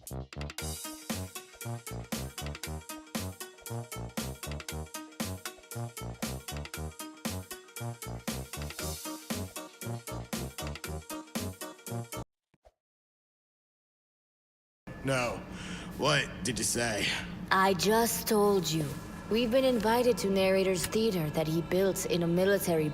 No. What did you say? I just told you. We've been invited to Narrator's theater that he built in a military.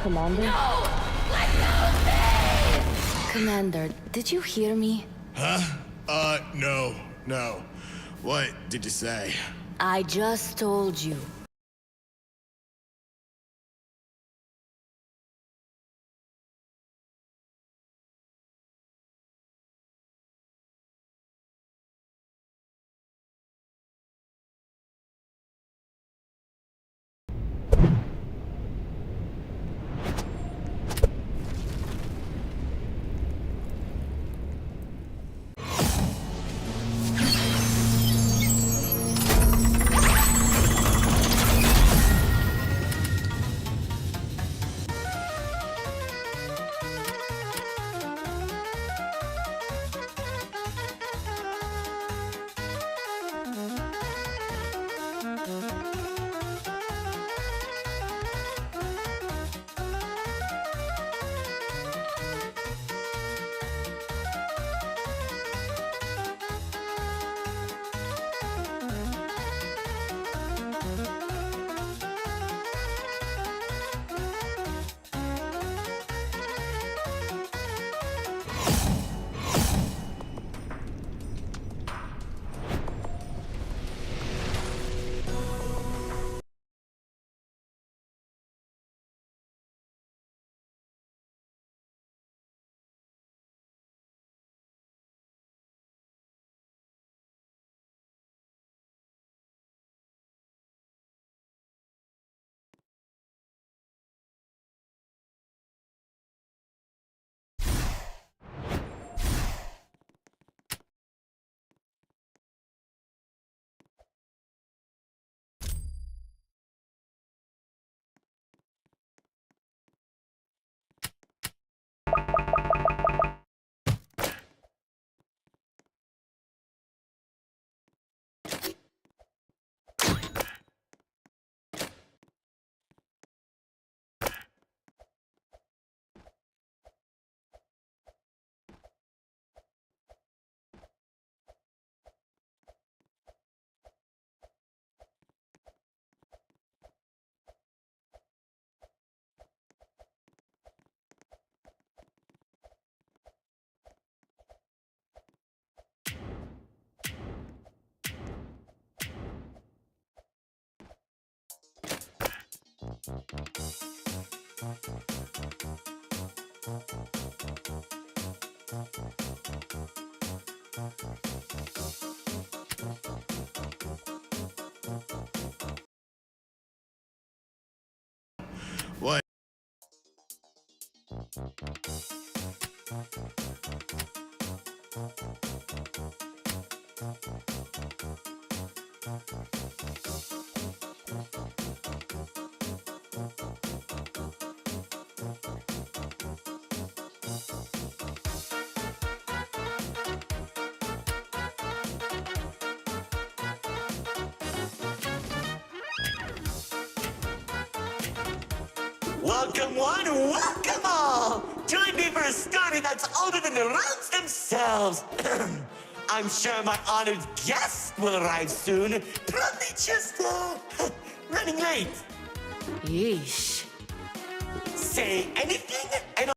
Commander? No! Let go of me! Commander, did you hear me? Huh? No. What did you say? I just told you. What? Welcome one, welcome all! Join me for a story that's older than the roads themselves. I'm sure my honored guest will arrive soon. Probably just, running late. Yeesh. Say anything and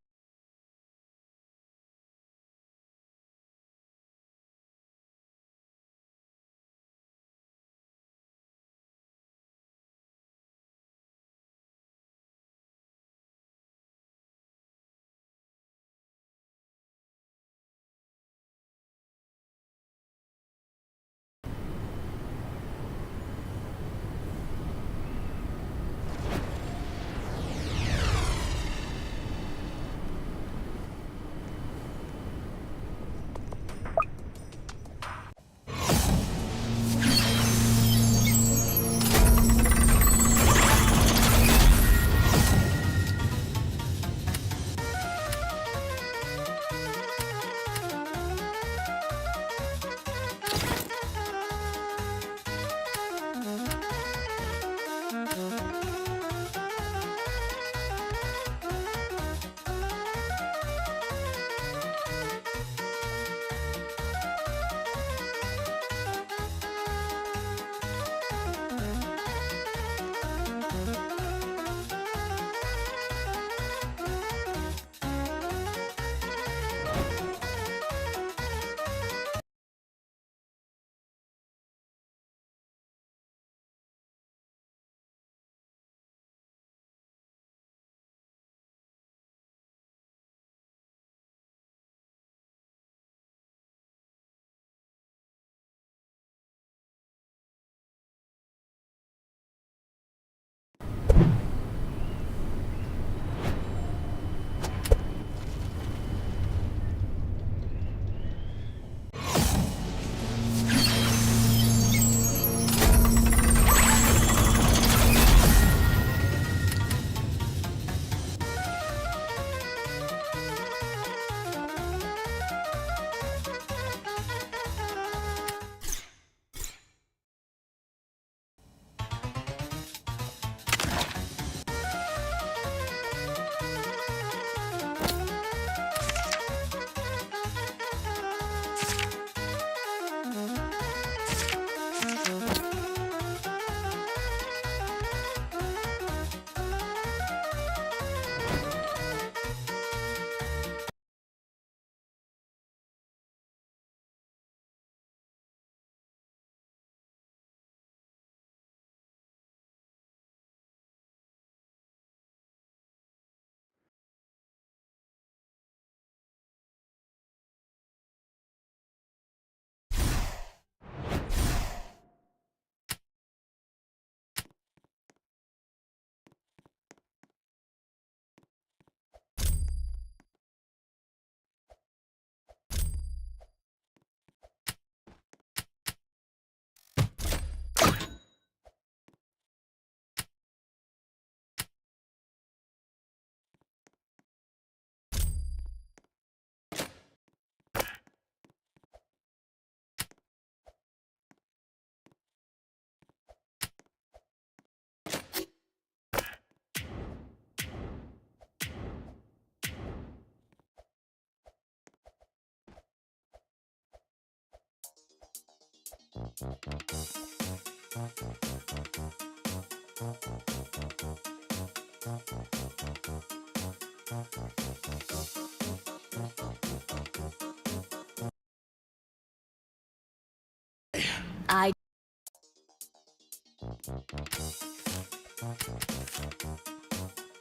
I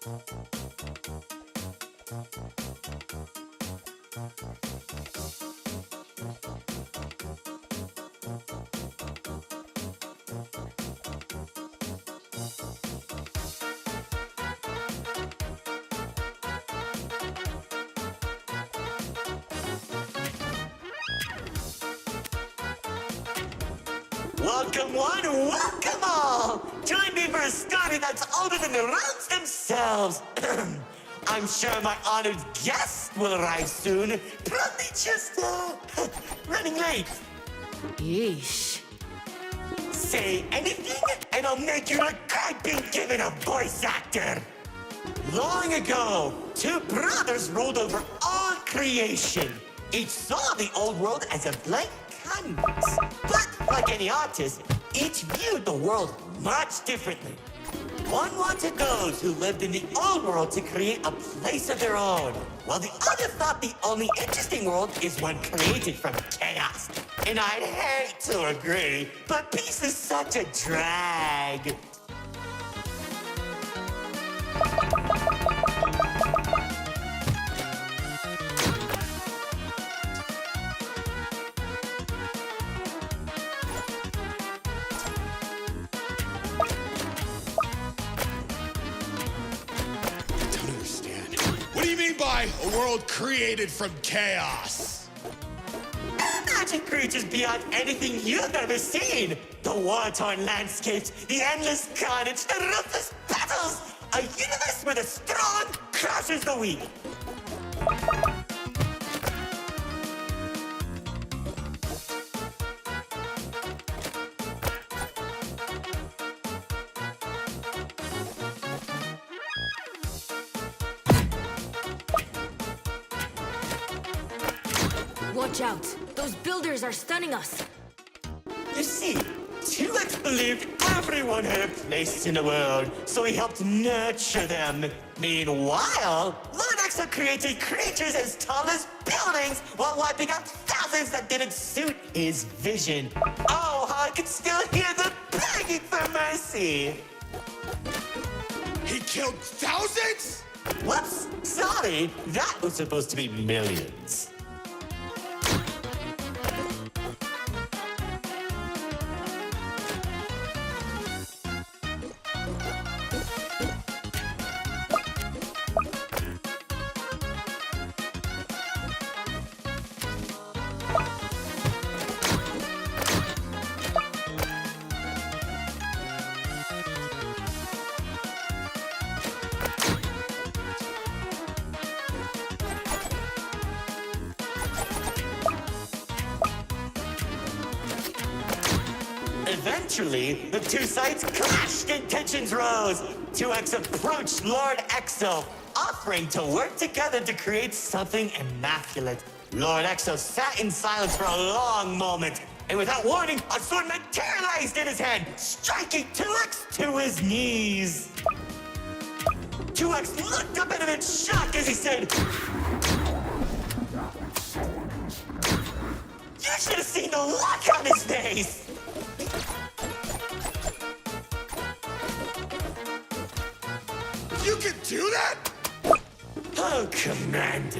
Welcome one, welcome all! Join me for a story that's older than the realms themselves. I'm sure my honored guest will arrive soon. Probably just, running late. Yeesh. Say anything, and I'll make you regret being given a voice actor. Long ago, two brothers ruled over all creation. Each saw the old world as a blank canvas. But like any artist, each viewed the world much differently. One wanted those who lived in the old world to create a place of their own, while the other thought the only interesting world is one created from chaos. And I'd hate to agree, but peace is such a drag. Don't understand. What do you mean by a world created from chaos? Magic creatures beyond anything you've ever seen. The war-torn landscapes, the endless carnage, the ruthless battles. A universe where the strong crushes the weak. Watch out. Those builders are stunning us. You see, T-Rex believed everyone had a place in the world, so he helped nurture them. Meanwhile, Lord Exo created creatures as tall as buildings while wiping out thousands that didn't suit his vision. Oh, how I can still hear them begging for mercy. He killed thousands? Whoops, sorry, that was supposed to be millions. Eventually, the two sides clashed and tensions rose. 2X approached Lord Exo, offering to work together to create something immaculate. Lord Exo sat in silence for a long moment, and without warning, a sword materialized in his hand, striking 2X to his knees. 2X looked up at him in shock as he said, "You should have seen the look on his face!" You can do that? Oh, Commander.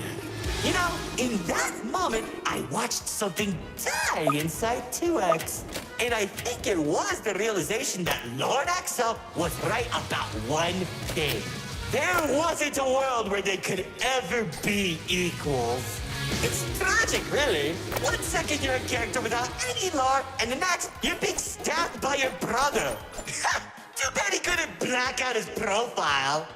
You know, in that moment, I watched something die inside 2X. And I think it was the realization that Lord Exo was right about one thing. There wasn't a world where they could ever be equals. It's tragic, really. 1 second you're a character without any lore, and the next, you're being stabbed by your brother. Too bad he couldn't black out his profile.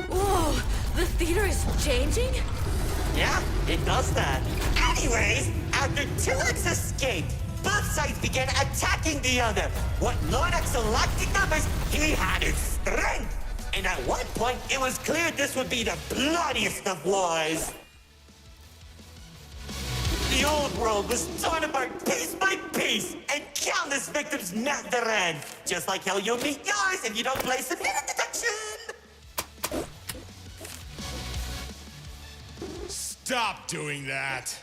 Whoa, the theater is changing? Yeah, it does that. Anyways, after 2X escaped, both sides began attacking the other. What Lord Exo lacked in numbers, he had its strength. And at one point, it was clear this would be the bloodiest of wars. The old world was torn apart piece by piece, and countless victims met their end. Just like how you'll meet yours if you don't place an hidden detection. Stop doing that.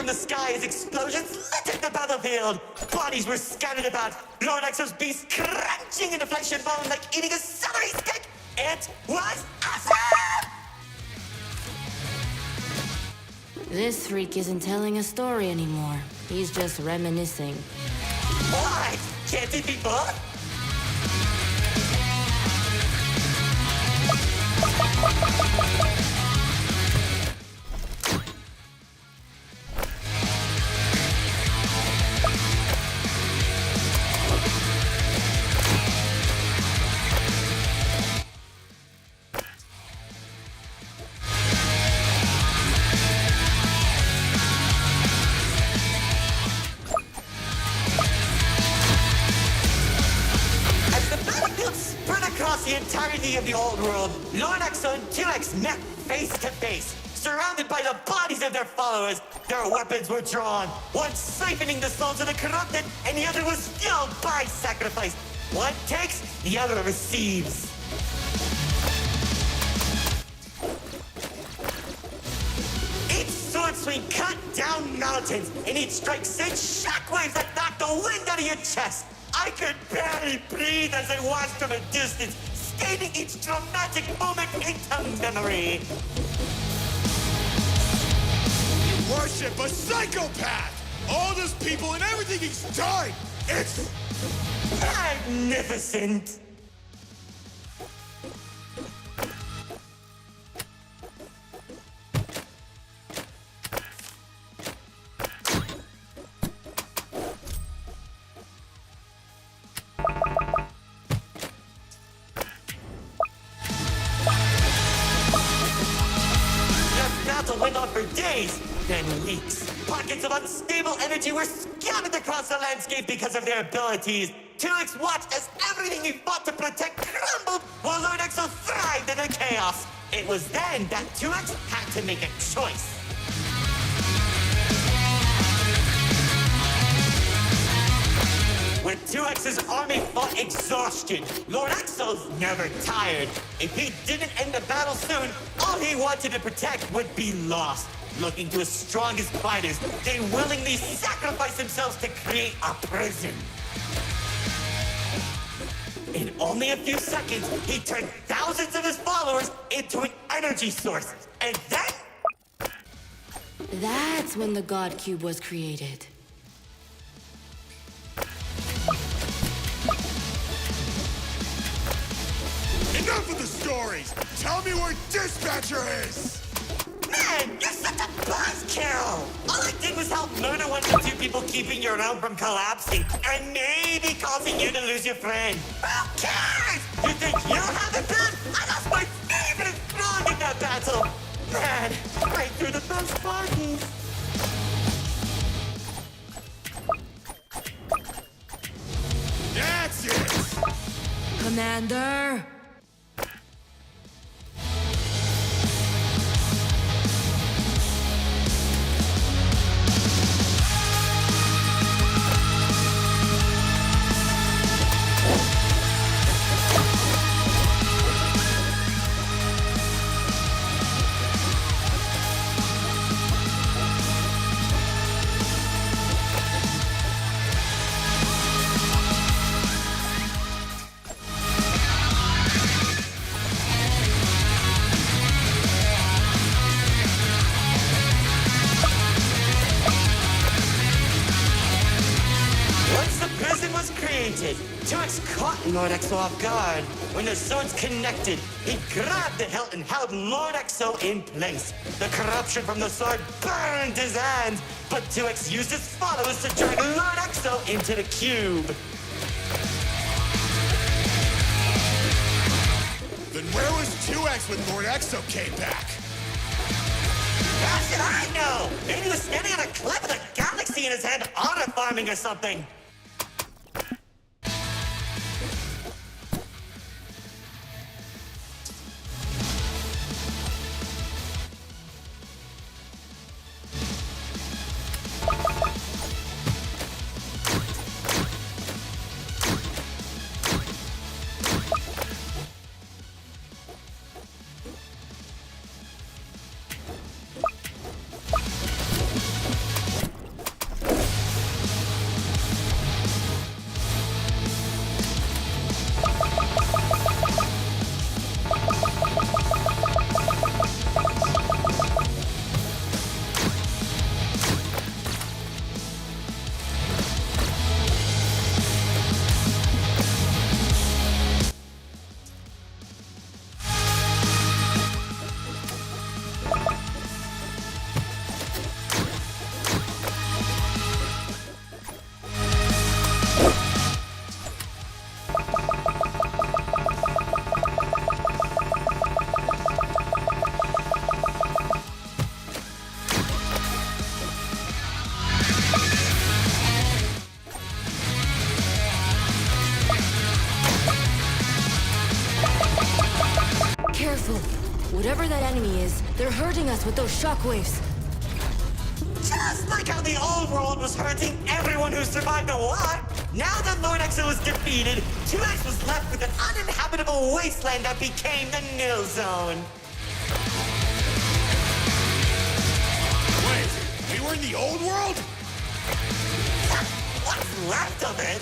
the sky as explosions littered the battlefield. Bodies were scattered about. Lord Exo's beast crunching into flesh and bone like eating a celery stick. It was awesome! This freak isn't telling a story anymore. He's just reminiscing. What? Can't it be both? As the battlefield spread across the entirety of the old world, Lord Exo and 2X met face to face. Surrounded by the bodies of their followers, their weapons were drawn. One siphoning the souls of the corrupted, and the other was fueled by sacrifice. One takes, the other receives. Each sword swing cut down mountains, and each strike sent shockwaves that knocked the wind out of your chest. I could barely breathe as I watched from a distance, scathing each dramatic moment into memory. Worship a psychopath! All those people and everything he's done! It's Magnificent! The battle went on for days, then weeks. Pockets of unstable energy were scattered across the landscape because of their abilities. 2X watched as everything he fought to protect crumbled, while Lord Exo thrived in the chaos. It was then that 2X had to make a choice. When 2X's army fought exhaustion, Lord Exo's never tired. If he didn't end the battle soon, all he wanted to protect would be lost. Looking to his strongest fighters, they willingly sacrificed themselves to create a prison. In only a few seconds, he turned thousands of his followers into an energy source. And then, That's when the God Cube was created. enough of the stories! Tell me where Dispatcher is! man, you're such a buzzkill! All I did was help murder one of the two people keeping your realm from collapsing, and maybe causing you to lose your friend. Who cares? You think you have it bad? I lost my favorite frog in that battle! Man, right through the best parties. That's it! Commander! Once the prison was created, 2X caught Lord Exo off guard. When the swords connected, he grabbed the hilt and held Lord Exo in place. The corruption from the sword burned his hands, but 2X used his followers to drag Lord Exo into the cube. Then where was 2X when Lord Exo came back? How should I know? Maybe he was standing on a cliff with a galaxy in his hand, auto farming or something. Whatever that enemy is, they're hurting us with those shockwaves. Just like how the old world was hurting everyone who survived the war, now that Lord Exo was defeated, 2X was left with an uninhabitable wasteland that became the Nil Zone. Wait, we were in the old world? What's left of it?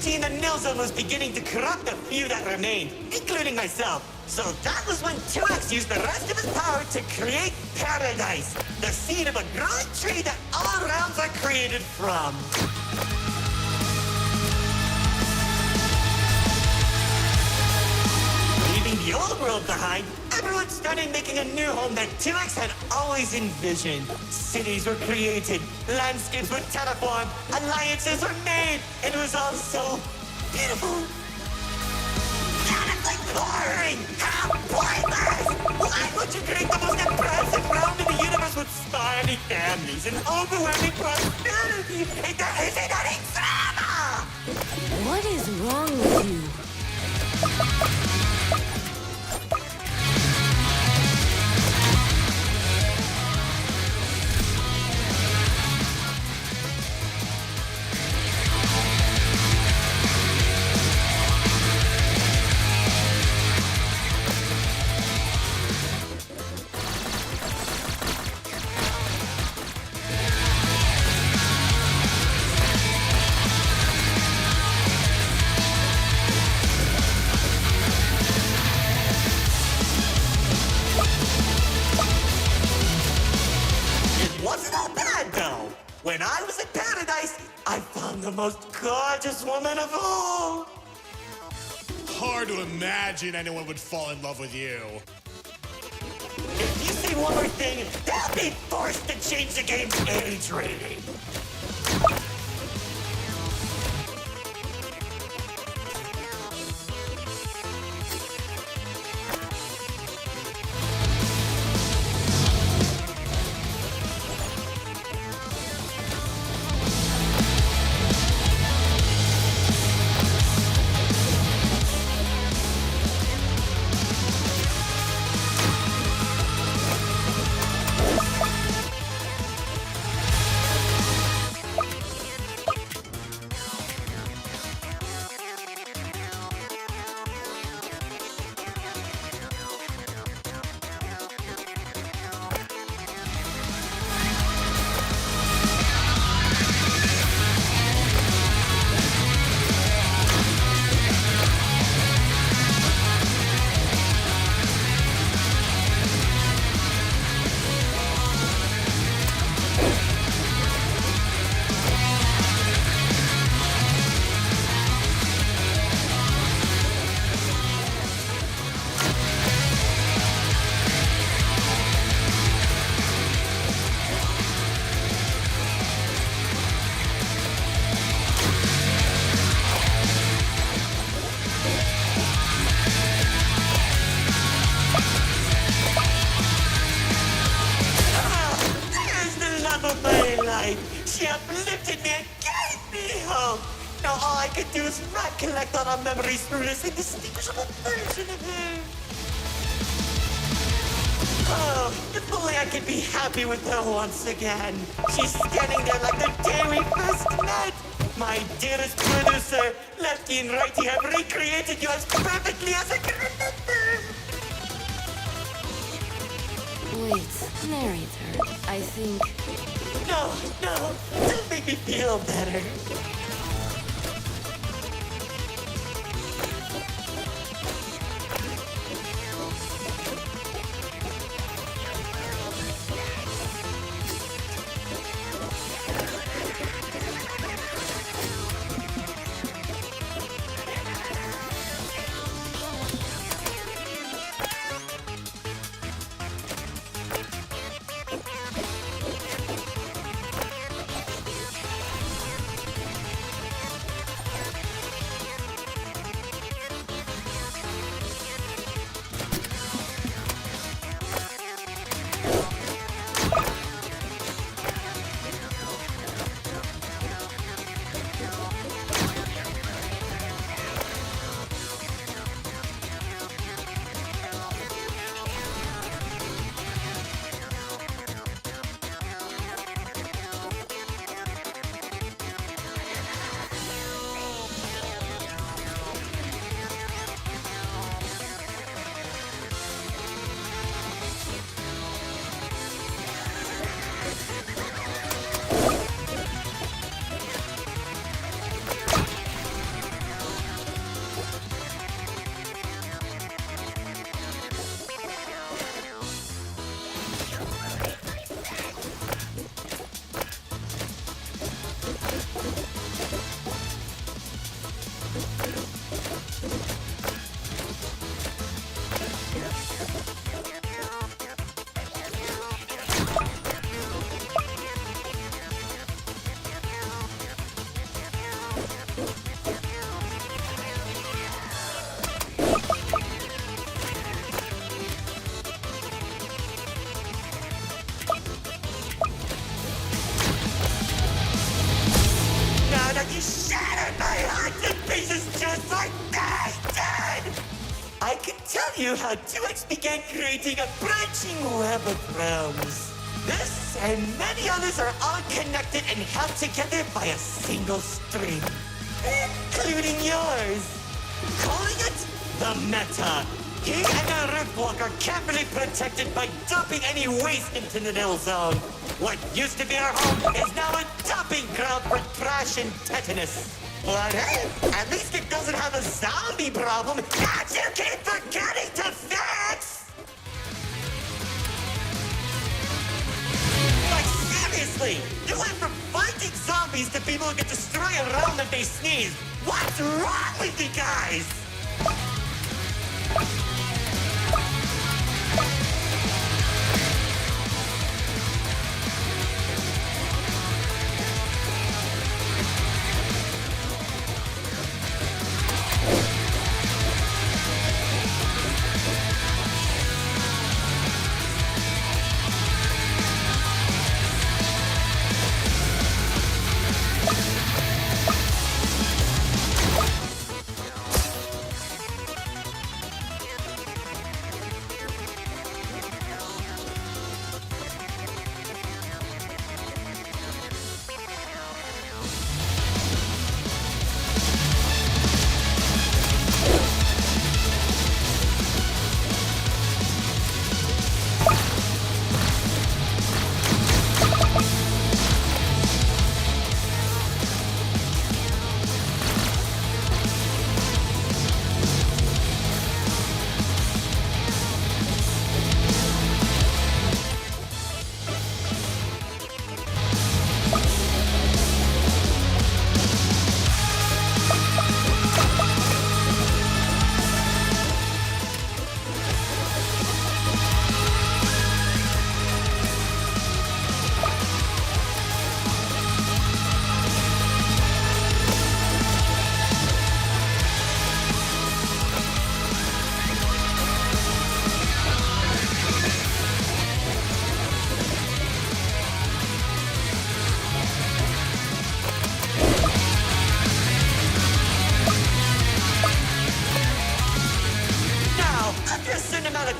In the Nil Zone was beginning to corrupt the few that remained, including myself. So that was when 2X used the rest of his power to create Paradise, the seed of a growing tree that all realms are created from. Leaving the old world behind, everyone started making a new home that 2X had always envisioned. Cities were created, landscapes were terraformed, alliances were made, and it was all so beautiful. Honestly boring! How pointless! Why would you create the most impressive realm in the universe with spiny families and overwhelming prosperity if there isn't any drama? What is wrong with you? When I was in Paradise, I found the most gorgeous woman of all. Hard to imagine anyone would fall in love with you. If you say one more thing, they'll be forced to change the game's age rating. She uplifted me and gave me hope. Now all I can do is recollect all our memories through this indistinguishable version of her. Oh, if only I could be happy with her once again. She's standing there like the day we first met. My dearest producer, Lefty and Righty have recreated you as perfectly as I can remember. Wait, narrator, I think... No, don't make me feel better. tell you how 2X began creating a branching web of realms. This and many others are all connected and held together by a single string, including yours. Calling it the Meta. He and the Riftwalker can't be protected by dumping any waste into the Nil Zone. What used to be our home is now a dumping ground for trash and tetanus. But hey, at least it doesn't have a zombie problem that you keep forgetting to fix! Like seriously, you went from fighting zombies to people who can destroy a realm if they sneeze. What's wrong with you guys?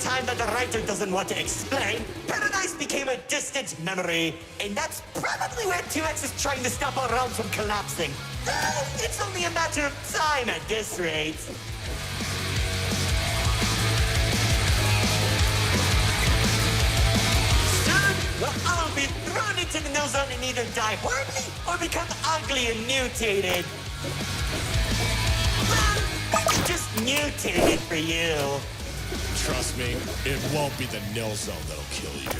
Time that the writer doesn't want to explain, Paradise became a distant memory, and that's probably where 2X is trying to stop our realms from collapsing. It's only a matter of time at this rate. Soon, we'll all be thrown into the Nil Zone and either die horribly or become ugly and mutated. Well, maybe just mutated for you. Trust me, it won't be the Nil Zone that'll kill you.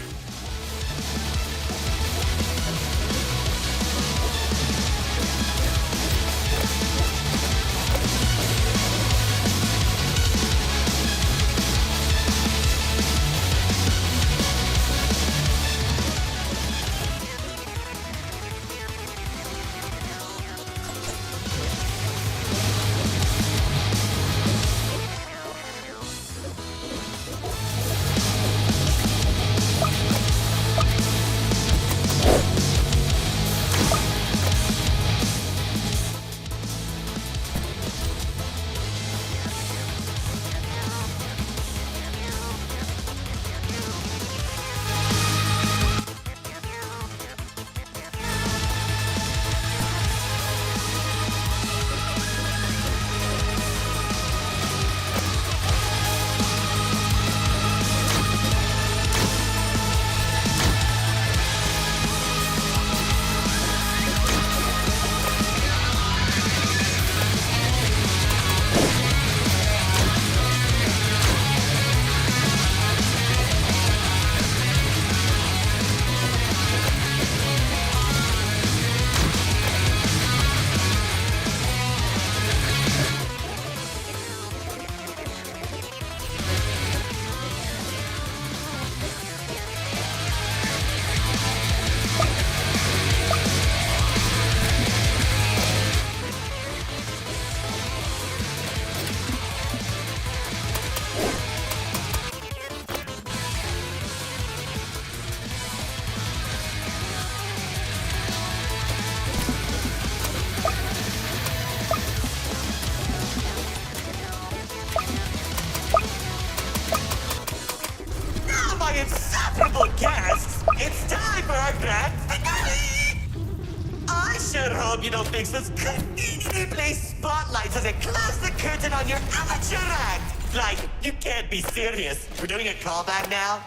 sure hope you don't fix this conveniently placed spotlights as it close the curtain on your amateur act. Like, you can't be serious. We're doing a callback now?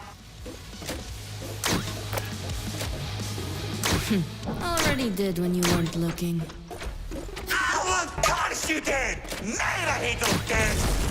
Already did when you weren't looking. Oh, of course you did! Man, I hate those games!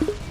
Huh?